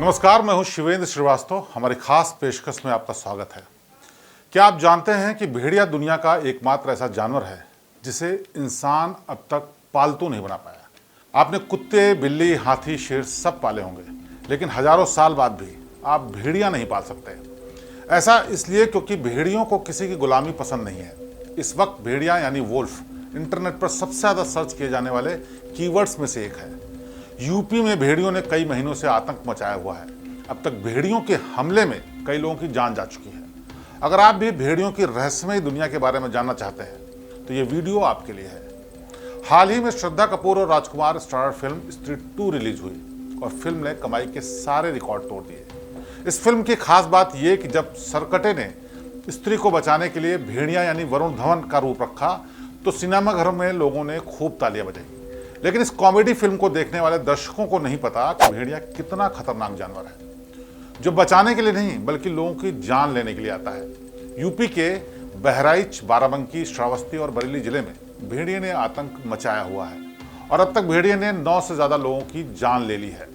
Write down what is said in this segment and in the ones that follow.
नमस्कार, मैं हूं शिवेंद्र श्रीवास्तव। हमारी खास पेशकश में आपका स्वागत है। क्या आप जानते हैं कि भेड़िया दुनिया का एकमात्र ऐसा जानवर है जिसे इंसान अब तक पालतू नहीं बना पाया। आपने कुत्ते, बिल्ली, हाथी, शेर सब पाले होंगे, लेकिन हजारों साल बाद भी आप भेड़िया नहीं पाल सकते। ऐसा इसलिए क्योंकि भेड़ियों को किसी की गुलामी पसंद नहीं है। इस वक्त भेड़िया यानी वोल्फ इंटरनेट पर सबसे ज़्यादा सर्च किए जाने वाले कीवर्ड्स में से एक है। यूपी में भेड़ियों ने कई महीनों से आतंक मचाया हुआ है। अब तक भेड़ियों के हमले में कई लोगों की जान जा चुकी है। अगर आप भी भेड़ियों की रहस्यमयी दुनिया के बारे में जानना चाहते हैं तो ये वीडियो आपके लिए है। हाल ही में श्रद्धा कपूर और राजकुमार स्टारर फिल्म स्त्री 2 रिलीज हुई और फिल्म ने कमाई के सारे रिकॉर्ड तोड़ दिए। इस फिल्म की खास बात यह कि जब सरकटे ने स्त्री को बचाने के लिए भेड़िया यानी वरुण धवन का रूप रखा तो सिनेमाघरों में लोगों ने खूब तालियां बजाई। लेकिन इस कॉमेडी फिल्म को देखने वाले दर्शकों को नहीं पता कि भेड़िया कितना खतरनाक जानवर है, जो बचाने के लिए नहीं बल्कि लोगों की जान लेने के लिए आता है। यूपी के बहराइच, बाराबंकी, श्रावस्ती और बरेली जिले में भेड़िए ने आतंक मचाया हुआ है और अब तक भेड़िए ने 9 से ज्यादा लोगों की जान ले ली है।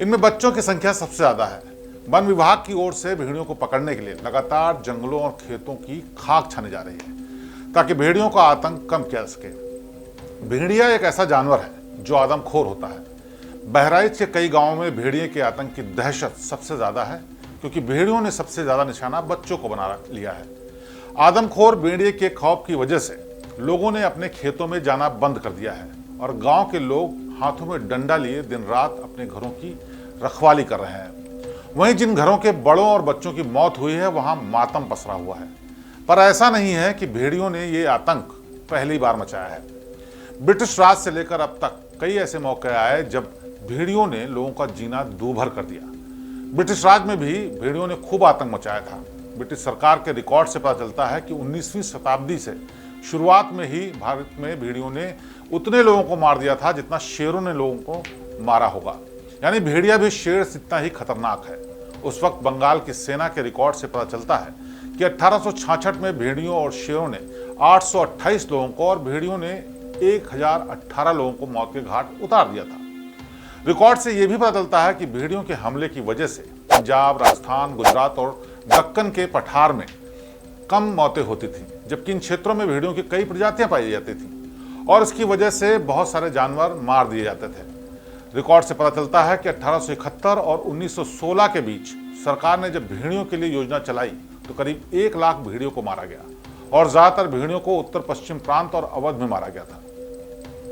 इनमें बच्चों की संख्या सबसे ज्यादा है। वन विभाग की ओर से भेड़ियों को पकड़ने के लिए लगातार जंगलों और खेतों की खाक छानी जा रही है ताकि भेड़ियों का आतंक कम किया जा सके। भेड़िया एक ऐसा जानवर है जो आदमखोर होता है। बहराइच के कई गांवों में भेड़िए के आतंक की दहशत सबसे ज्यादा है क्योंकि भेड़ियों ने सबसे ज्यादा निशाना बच्चों को बना लिया है। आदमखोर भेड़िए के खौफ की वजह से लोगों ने अपने खेतों में जाना बंद कर दिया है और गांव के लोग हाथों में डंडा लिए दिन रात अपने घरों की रखवाली कर रहे हैं। वहीं जिन घरों के बड़ों और बच्चों की मौत हुई है वहां मातम पसरा हुआ है। पर ऐसा नहीं है कि भेड़ियों ने ये आतंक पहली बार मचाया है। ब्रिटिश राज से लेकर अब तक कई ऐसे मौके आए जब भेड़ियों ने लोगों का जीना दूभर कर दिया। ब्रिटिश राज में भी भेड़ियों ने खूब आतंक मचाया था। ब्रिटिश सरकार के रिकॉर्ड से पता चलता है कि 19वीं शताब्दी से शुरुआत में ही भारत में भेड़ियों ने उतने लोगों को मार दिया था जितना शेरों ने लोगों को मारा होगा। यानी भेड़िया भी शेर से इतना ही खतरनाक है। उस वक्त बंगाल की सेना के रिकॉर्ड से पता चलता है कि 1866 में भेड़ियों और शेरों ने 828 लोगों को और भेड़ियों ने 1018 लोगों को मौत के घाट उतार दिया था। रिकॉर्ड से यह भी पता चलता है कि भेड़ियों के हमले की वजह से पंजाब, राजस्थान, गुजरात और दक्कन के पठार में कम मौतें होती थीं, जबकि इन क्षेत्रों में भेड़ियों की कई प्रजातियां पाई जाती थीं और इसकी वजह से बहुत सारे जानवर मार दिए जाते थे। रिकॉर्ड से पता चलता है कि 1871 और 1916 के बीच सरकार ने जब भेड़ियों के लिए योजना चलाई तो करीब 1 लाख भेड़ियों को मारा गया और ज्यादातर भेड़ियों को उत्तर पश्चिम प्रांत और अवध में मारा गया था।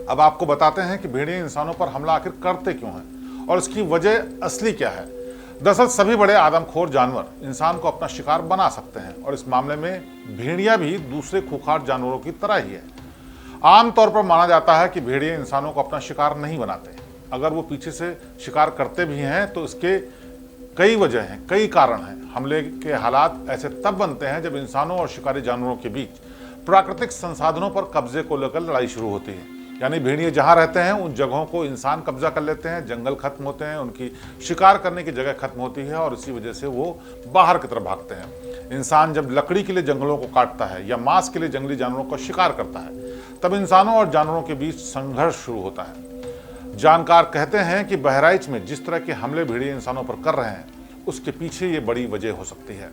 अब आपको बताते हैं कि भेड़िए इंसानों पर हमला आखिर करते क्यों हैं और इसकी वजह असली क्या है। दरअसल सभी बड़े आदमखोर जानवर इंसान को अपना शिकार बना सकते हैं और इस मामले में भेड़िया भी दूसरे खूंखार जानवरों की तरह ही है। आमतौर पर माना जाता है कि भेड़िए इंसानों को अपना शिकार नहीं बनाते। अगर वो पीछे से शिकार करते भी हैं तो इसके कई वजह हैं, कई कारण हैं। हमले के हालात ऐसे तब बनते हैं जब इंसानों और शिकारी जानवरों के बीच प्राकृतिक संसाधनों पर कब्जे को लेकर लड़ाई शुरू होती है। यानी भेड़िए जहां रहते हैं उन जगहों को इंसान कब्जा कर लेते हैं, जंगल खत्म होते हैं, उनकी शिकार करने की जगह खत्म होती है और इसी वजह से वो बाहर की तरफ भागते हैं। इंसान जब लकड़ी के लिए जंगलों को काटता है या मांस के लिए जंगली जानवरों का शिकार करता है तब इंसानों और जानवरों के बीच संघर्ष शुरू होता है। जानकार कहते हैं कि बहराइच में जिस तरह के हमले भेड़िए इंसानों पर कर रहे हैं उसके पीछे ये बड़ी वजह हो सकती है।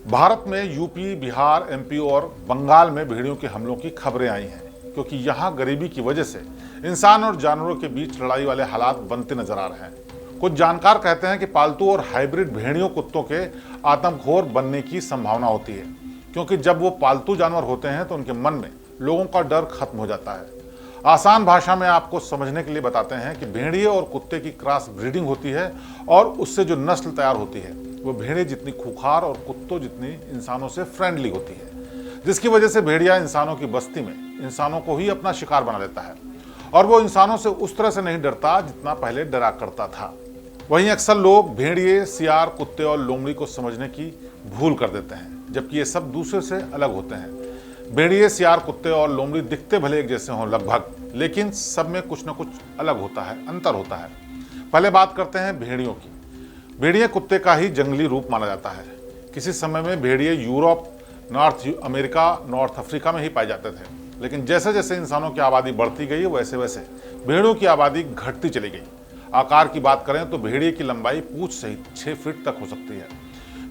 भारत में यूपी, बिहार, एमपी और बंगाल में भेड़ियों के हमलों की खबरें आई हैं क्योंकि यहाँ गरीबी की वजह से इंसान और जानवरों के बीच लड़ाई वाले हालात बनते नजर आ रहे हैं। कुछ जानकार कहते हैं कि पालतू और हाइब्रिड भेड़ियों कुत्तों के आदमखोर बनने की संभावना होती है क्योंकि जब वो पालतू जानवर होते हैं तो उनके मन में लोगों का डर खत्म हो जाता है। आसान भाषा में आपको समझने के लिए बताते हैं कि भेड़िए और कुत्ते की क्रॉस ब्रीडिंग होती है और उससे जो नस्ल तैयार होती है वो भेड़िए जितनी खूंखार और कुत्तों जितनी इंसानों से फ्रेंडली होती है, जिसकी वजह से भेड़िया इंसानों की बस्ती में इंसानों को ही अपना शिकार बना लेता है और वो इंसानों से उस तरह से नहीं डरता जितना पहले डरा करता था। वहीं अक्सर लोग भेड़िए, सियार, कुत्ते और लोमड़ी को समझने की भूल कर देते हैं जबकि ये सब दूसरे से अलग होते हैं। भेड़िए, सियार, कुत्ते और लोमड़ी दिखते भले एक जैसे हों लगभग, लेकिन सब में कुछ न कुछ अलग होता है, अंतर होता है। पहले बात करते हैं भेड़ियों की। भेड़िए कुत्ते का ही जंगली रूप माना जाता है। किसी समय में भेड़िए Europe, north America, north Africa में ही पाए जाते थे, लेकिन जैसे जैसे इंसानों की आबादी बढ़ती गई वैसे वैसे भेड़ों की आबादी घटती चली गई। आकार की बात करें तो भेड़िए की लंबाई पूंछ सहित 6 फीट तक हो सकती है।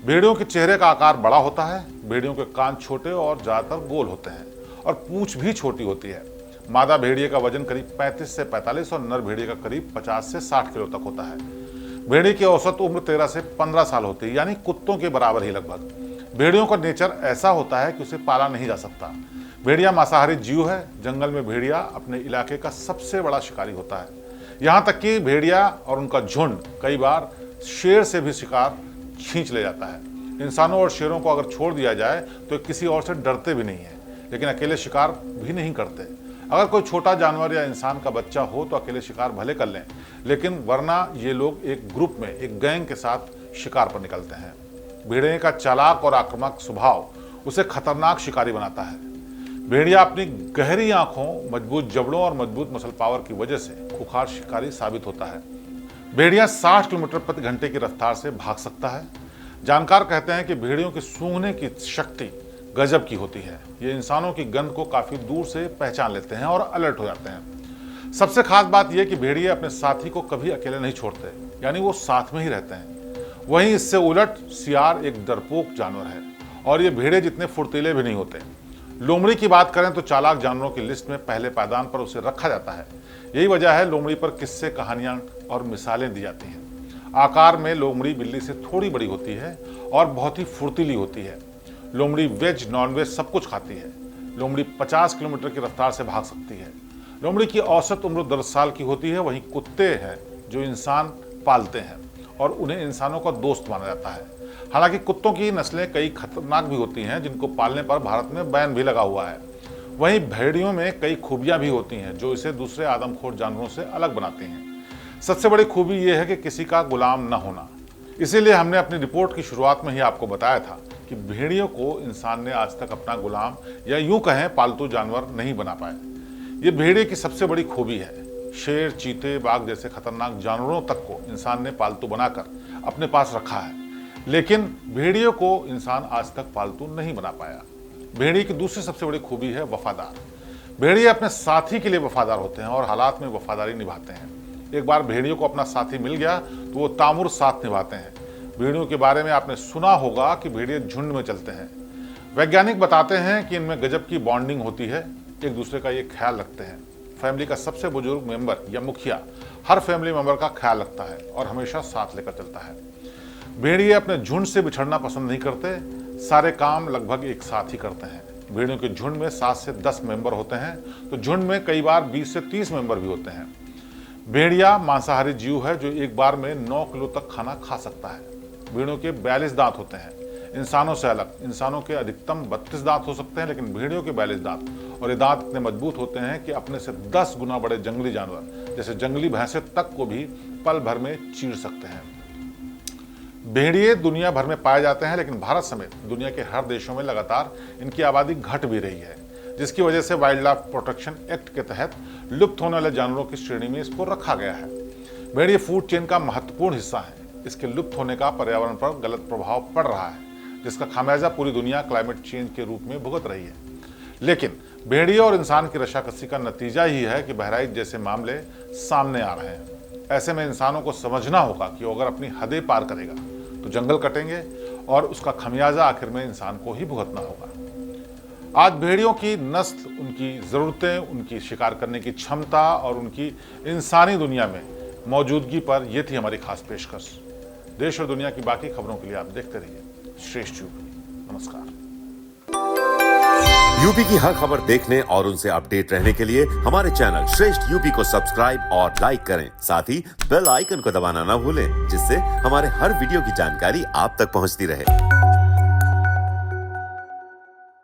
भेड़ियों के चेहरे का आकार बड़ा होता है। भेड़ियों के कान छोटे और ज्यादातर गोल होते हैं और पूंछ भी छोटी होती है। मादा भेड़िए का वजन करीब 35 से 45 और नर भेड़िए का करीब 50 से 60 किलो तक होता है। भेड़िए की औसत उम्र 13 से 15 साल होती है, यानी कुत्तों के बराबर ही लगभग। भेड़ियों का नेचर ऐसा होता है कि उसे पाला नहीं जा सकता। भेड़िया मांसाहारी जीव है। जंगल में भेड़िया अपने इलाके का सबसे बड़ा शिकारी होता है। यहाँ तक कि भेड़िया और उनका झुंड कई बार शेर से भी शिकार खींच ले जाता है। इंसानों और शेरों को अगर छोड़ दिया जाए तो किसी और से डरते भी नहीं है, लेकिन अकेले शिकार भी नहीं करते। अगर कोई छोटा जानवर या इंसान का बच्चा हो तो अकेले शिकार भले कर लें, लेकिन वरना ये लोग एक ग्रुप में, एक गैंग के साथ शिकार पर निकलते हैं। भेड़िए का चालाक और आक्रामक स्वभाव उसे खतरनाक शिकारी बनाता है। भेड़िया अपनी गहरी आंखों, मजबूत जबड़ों और मजबूत मसल पावर की वजह से खुखार शिकारी साबित होता है। भेड़िया 60 किलोमीटर प्रति घंटे की रफ्तार से भाग सकता है। जानकार कहते हैं कि भेड़ियों की सूंघने की शक्ति गजब की होती है। ये इंसानों की गंध को काफी दूर से पहचान लेते हैं और अलर्ट हो जाते हैं। सबसे खास बात यह कि भेड़िए अपने साथी को कभी अकेले नहीं छोड़ते, यानी वो साथ में ही रहते हैं। वहीं इससे उलट सियार एक डरपोक जानवर है और ये भेड़िए जितने फुर्तीले भी नहीं होते। लोमड़ी की बात करें तो चालाक जानवरों की लिस्ट में पहले पायदान पर उसे रखा जाता है। यही वजह है लोमड़ी पर किस्से, कहानियां और मिसालें दी जाती हैं। आकार में लोमड़ी बिल्ली से थोड़ी बड़ी होती है और बहुत ही फुर्तीली होती है। लोमड़ी वेज, नॉनवेज सब कुछ खाती है। लोमड़ी 50 किलोमीटर की रफ्तार से भाग सकती है। लोमड़ी की औसत उम्र 10 साल की होती है। वहीं कुत्ते हैं जो इंसान पालते हैं और उन्हें इंसानों का दोस्त माना जाता है। हालांकि कुत्तों की नस्लें कई खतरनाक भी होती हैं, जिनको पालने पर भारत में बैन भी लगा हुआ है। वहीं भेड़ियों में कई खूबियां भी होती हैं जो इसे दूसरे आदमखोर जानवरों से अलग बनाती हैं। सबसे बड़ी खूबी यह है कि किसी का गुलाम न होना। इसीलिए हमने अपनी रिपोर्ट की शुरुआत में ही आपको बताया था कि भेड़ियों को इंसान ने आज तक अपना गुलाम या यूं कहें पालतू जानवर नहीं बना पाए। ये भेड़िए की सबसे बड़ी खूबी है। शेर, चीते, बाघ जैसे खतरनाक जानवरों तक को इंसान ने पालतू बनाकर अपने पास रखा है, लेकिन भेड़ियों को इंसान आज तक पालतू नहीं बना पाया। भेड़िए की दूसरी सबसे बड़ी खूबी है वफादार। भेड़िए अपने साथी के लिए वफादार होते हैं और हालात में वफादारी निभाते हैं। एक बार भेड़ियों को अपना साथी मिल गया तो वो तामुर साथ निभाते हैं। भेड़ियों के बारे में आपने सुना होगा कि भेड़िए झुंड में चलते हैं। वैज्ञानिक बताते हैं कि इनमें गजब की बॉन्डिंग होती है, एक दूसरे का ये ख्याल रखते हैं। फैमिली का सबसे बुजुर्ग मेंबर या मुखिया हर फैमिली मेंबर का ख्याल रखता है और हमेशा साथ लेकर चलता है। भेड़िए अपने झुंड से बिछड़ना पसंद नहीं करते, सारे काम लगभग एक साथ ही करते हैं। भेड़ियों के झुंड में 7 से 10 मेंबर होते हैं, तो झुंड में कई बार 20 से 30 मेंबर भी होते हैं। भेड़िया मांसाहारी जीव है जो एक बार में 9 किलो तक खाना खा सकता है। भेड़ियों के 42 दांत होते हैं, इंसानों से अलग। इंसानों के अधिकतम 32 दांत हो सकते हैं, लेकिन भेड़ियों के 42 दांत, और ये दांत इतने मजबूत होते हैं कि अपने से 10 गुना बड़े जंगली जानवर जैसे जंगली भैंसे तक को भी पल भर में चीर सकते हैं। भेड़िए दुनिया भर में पाए जाते हैं, लेकिन भारत समेत दुनिया के हर देशों में लगातार इनकी आबादी घट भी रही है, जिसकी वजह से वाइल्ड लाइफ प्रोटेक्शन एक्ट के तहत लुप्त होने वाले जानवरों की श्रेणी में इसको रखा गया है। भेड़िए फूड चेन का महत्वपूर्ण हिस्सा है। इसके लुप्त होने का पर्यावरण पर गलत प्रभाव पड़ रहा है, जिसका खामियाजा पूरी दुनिया क्लाइमेट चेंज के रूप में भुगत रही है। लेकिन भेड़िए और इंसान की रशाकसी का नतीजा ही है कि बहराइच जैसे मामले सामने आ रहे हैं। ऐसे में इंसानों को समझना होगा कि अगर अपनी हदें पार करेगा तो जंगल कटेंगे और उसका खमियाजा आखिर में इंसान को ही भुगतना होगा। आज भेड़ियों की नस्ल, उनकी ज़रूरतें, उनकी शिकार करने की क्षमता और उनकी इंसानी दुनिया में मौजूदगी पर यह थी हमारी खास पेशकश। देश और दुनिया की बाकी खबरों के लिए आप देखते रहिए श्रेष्ठ यूपी। नमस्कार। यूपी की हर खबर देखने और उनसे अपडेट रहने के लिए हमारे चैनल श्रेष्ठ यूपी को सब्सक्राइब और लाइक करें। साथ ही बेल आइकन को दबाना ना भूलें, जिससे हमारे हर वीडियो की जानकारी आप तक पहुंचती रहे।